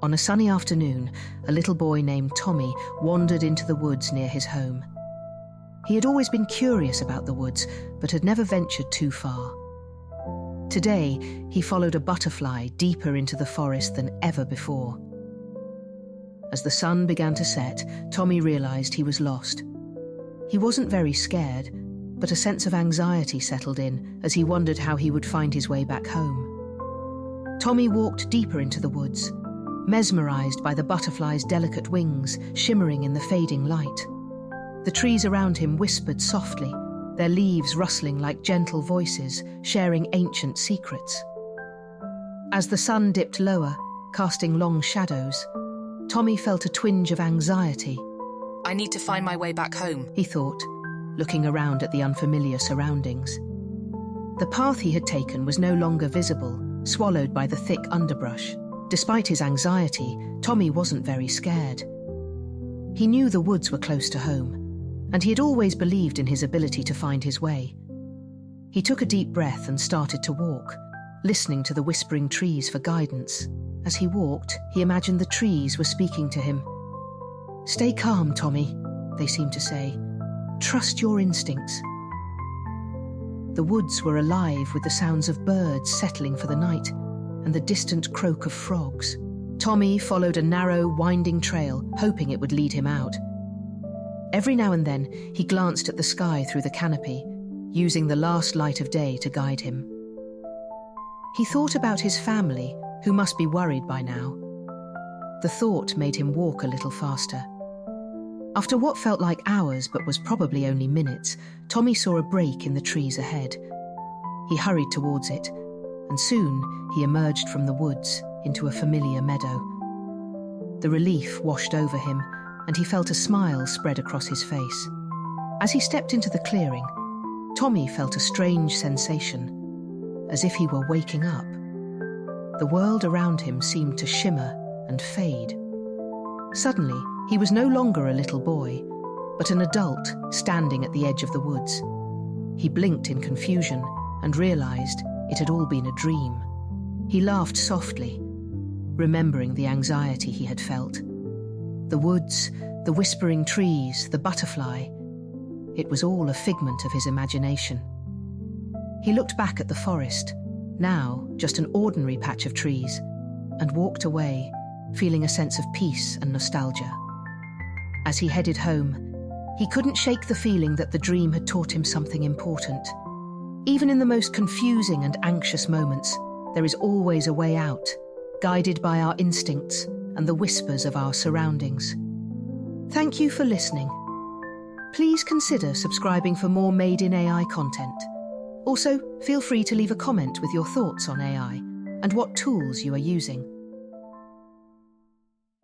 On a sunny afternoon, a little boy named Tommy wandered into the woods near his home. He had always been curious about the woods, but had never ventured too far. Today, he followed a butterfly deeper into the forest than ever before. As the sun began to set, Tommy realized he was lost. He wasn't very scared, but a sense of anxiety settled in as he wondered how he would find his way back home. Tommy walked deeper into the woods, mesmerized by the butterfly's delicate wings shimmering in the fading light. The trees around him whispered softly, their leaves rustling like gentle voices, sharing ancient secrets. As the sun dipped lower, casting long shadows, Tommy felt a twinge of anxiety. I need to find my way back home, he thought, looking around at the unfamiliar surroundings. The path he had taken was no longer visible, swallowed by the thick underbrush. Despite his anxiety, Tommy wasn't very scared. He knew the woods were close to home, and he had always believed in his ability to find his way. He took a deep breath and started to walk, listening to the whispering trees for guidance. As he walked, he imagined the trees were speaking to him. "Stay calm, Tommy," they seemed to say. "Trust your instincts." The woods were alive with the sounds of birds settling for the night and the distant croak of frogs. Tommy followed a narrow, winding trail, hoping it would lead him out. Every now and then, he glanced at the sky through the canopy, using the last light of day to guide him. He thought about his family, who must be worried by now. The thought made him walk a little faster. After what felt like hours but was probably only minutes, Tommy saw a break in the trees ahead. He hurried towards it, and soon he emerged from the woods into a familiar meadow. The relief washed over him, and he felt a smile spread across his face. As he stepped into the clearing, Tommy felt a strange sensation, as if he were waking up. The world around him seemed to shimmer and fade. Suddenly, he was no longer a little boy, but an adult standing at the edge of the woods. He blinked in confusion and realized it had all been a dream. He laughed softly, remembering the anxiety he had felt. The woods, the whispering trees, the butterfly. It was all a figment of his imagination. He looked back at the forest, now just an ordinary patch of trees, and walked away, feeling a sense of peace and nostalgia. As he headed home, he couldn't shake the feeling that the dream had taught him something important. Even in the most confusing and anxious moments, there is always a way out, guided by our instincts and the whispers of our surroundings. Thank you for listening. Please consider subscribing for more Made in AI content. Also, feel free to leave a comment with your thoughts on AI and what tools you are using.